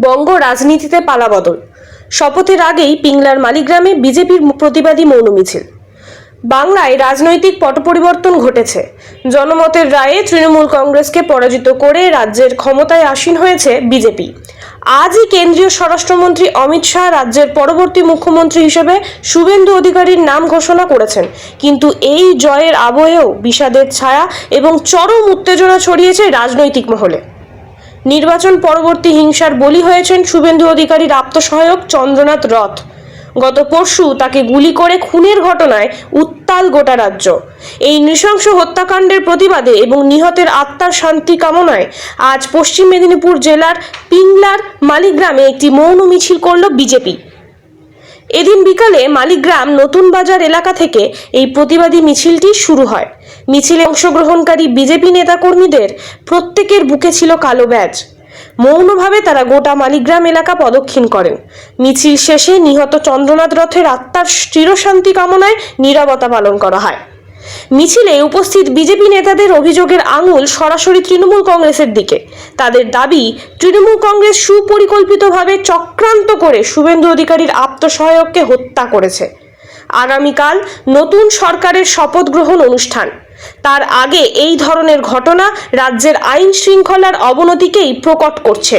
বঙ্গ রাজনীতিতে পালাবদল। শপথের আগেই পিংলার মালিগ্রামে বিজেপির প্রতিবাদী মৌন মিছিল। বাংলায় রাজনৈতিক পট পরিবর্তন ঘটেছে। জনমতের রায়ে তৃণমূল কংগ্রেসকে পরাজিত করে রাজ্যের ক্ষমতায় আসীন হয়েছে বিজেপি। আজই কেন্দ্রীয় স্বরাষ্ট্রমন্ত্রী অমিত শাহ রাজ্যের পরবর্তী মুখ্যমন্ত্রী হিসেবে শুভেন্দু অধিকারীর নাম ঘোষণা করেছেন। কিন্তু এই জয়ের আবহেও বিষাদের ছায়া এবং চরম উত্তেজনা ছড়িয়েছে রাজনৈতিক মহলে। নির্বাচন পরবর্তী হিংসার বলি হয়েছেন শুভেন্দু অধিকারীর আপ্তসহায়ক চন্দ্রনাথ রথ। গত পরশু তাকে গুলি করে খুনের ঘটনায় উত্তাল গোটা রাজ্য। এই নৃশংস হত্যাকাণ্ডের প্রতিবাদে এবং নিহতের আত্মার শান্তি কামনায় আজ পশ্চিম মেদিনীপুর জেলার পিংলার মালিগ্রামে একটি মৌন মিছিল করল বিজেপি। এদিন বিকালে মালিগ্রাম নতুন বাজার এলাকা থেকে এই প্রতিবাদী মিছিলটি শুরু হয়। মিছিলে অংশগ্রহণকারী বিজেপি নেতাকর্মীদের প্রত্যেকের বুকে ছিল কালো ব্যাজ। মৌনভাবে তারা গোটা মালিগ্রাম এলাকা প্রদক্ষিণ করেন। মিছিল শেষে নিহত চন্দ্রনাথ রথের আত্মার চিরশান্তি কামনায় নীরবতা পালন করা হয়। মিছিলে উপস্থিত বিজেপি নেতাদের অভিযোগের আঙুল সরাসরি তৃণমূল কংগ্রেসের দিকে। তাদের দাবি, তৃণমূল কংগ্রেস সুপরিকল্পিতভাবে চক্রান্ত করে শুভেন্দু অধিকারীর আত্মসহায়ককে হত্যা করেছে। আগামীকাল নতুন সরকারের শপথ গ্রহণ অনুষ্ঠান। তার আগে এই ধরনের ঘটনা রাজ্যের আইন শৃঙ্খলার অবনতিকেই প্রকট করছে।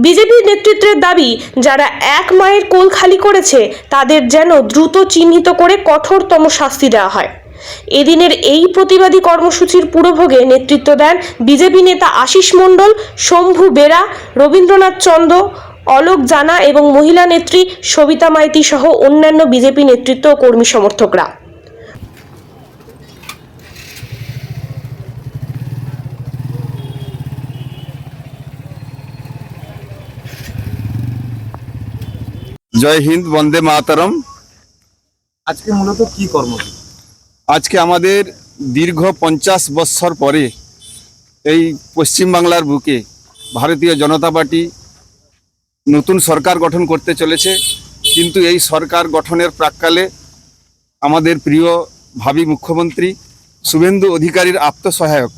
বিজেপির নেতৃত্বের দাবি, যারা এক মায়ের কোল খালি করেছে তাদের যেন দ্রুত চিহ্নিত করে কঠোরতম শাস্তি দেওয়া হয়। এদিনের এই প্রতিবাদী কর্মসূচির পুরোভোগে নেতৃত্ব দেন বিজেপি নেতা আশিস মণ্ডল, শম্ভু বেরা, রবীন্দ্রনাথ চন্দ, অলোক জানা এবং মহিলা নেত্রী সবিতা মাইতি সহ অন্যান্য বিজেপি নেতৃত্ব ও কর্মী সমর্থকরা। জয় হিন্দ, বন্দে মাতরম। আজকে মূলত কি কর্মসূচি? আজকে আমাদের দীর্ঘ 50 বৎসর পরে এই পশ্চিমবাংলার বুকে ভারতীয় জনতা পার্টি নতুন সরকার গঠন করতে চলেছে। কিন্তু এই সরকার গঠনের প্রাক্কালে আমাদের প্রিয় ভাবী মুখ্যমন্ত্রী শুভেন্দু অধিকারীর আত্মসহায়ক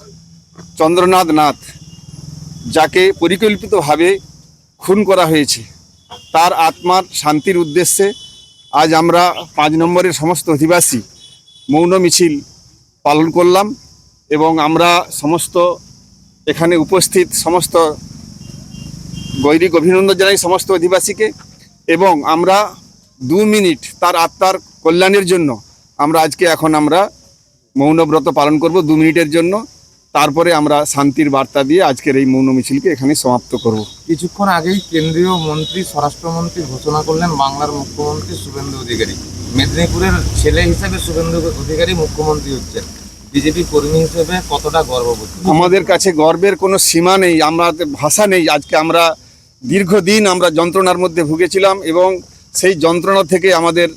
চন্দ্রনাথ নাথ, যাকে পরিকল্পিতভাবে খুন করা হয়েছে, তার আত্মার শান্তির উদ্দেশ্যে আজ আমরা 5 নম্বরের সমস্ত অধিবাসী মৌন মিছিল পালন করলাম। এবং আমরা সমস্ত এখানে উপস্থিত সমস্ত গৈরিক অভিনন্দন জানাই সমস্ত অধিবাসীকে। এবং আমরা 2 মিনিট তার আত্মার কল্যাণের জন্য আমরা আমরা মৌনব্রত পালন করব 2 মিনিটের জন্য। তারপরে আমরা শান্তির বার্তা দিয়ে আজকের এই মৌন মিছিলকে এখানে সমাপ্ত করব। কিছুক্ষণ আগেই কেন্দ্রীয় মন্ত্রী স্বরাষ্ট্রমন্ত্রী ঘোষণা করলেন বাংলার মুখ্যমন্ত্রী শুভেন্দু অধিকারী। মেদিনীপুরের ছেলে হিসেবে শুভেন্দু অধিকারী মুখ্যমন্ত্রী হচ্ছেন। বিজেপি কর্মী হিসেবে কতটা গর্ববোধ? আমাদের কাছে গর্বের কোনো সীমা নেই, আমাদের ভাষা নেই। আজকে আমরা দীর্ঘদিন আমরা যন্ত্রণার মধ্যে ভুগেছিলাম এবং সেই যন্ত্রণা থেকে আমাদের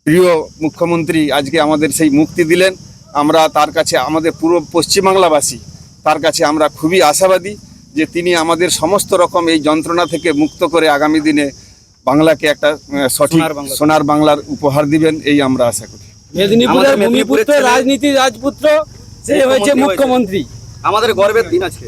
প্রিয় মুখ্যমন্ত্রী আজকে আমাদের সেই মুক্তি দিলেন। আমরা তার কাছে, আমাদের পুরো পশ্চিমবাংলাবাসী তার কাছে আমরা খুবই আশাবাদী যে তিনি আমাদের সমস্ত রকম এই যন্ত্রণা থেকে মুক্ত করে আগামী দিনে বাংলাকে একটা সঠিক সোনার বাংলার উপহার দিবেন, এই আমরা আশা করি। মেদিনীপুরের ভূমিপুত্র, রাজনীতির রাজপুত্র, সে হয়েছে মুখ্যমন্ত্রী। আমাদের গর্বের দিন আজকে।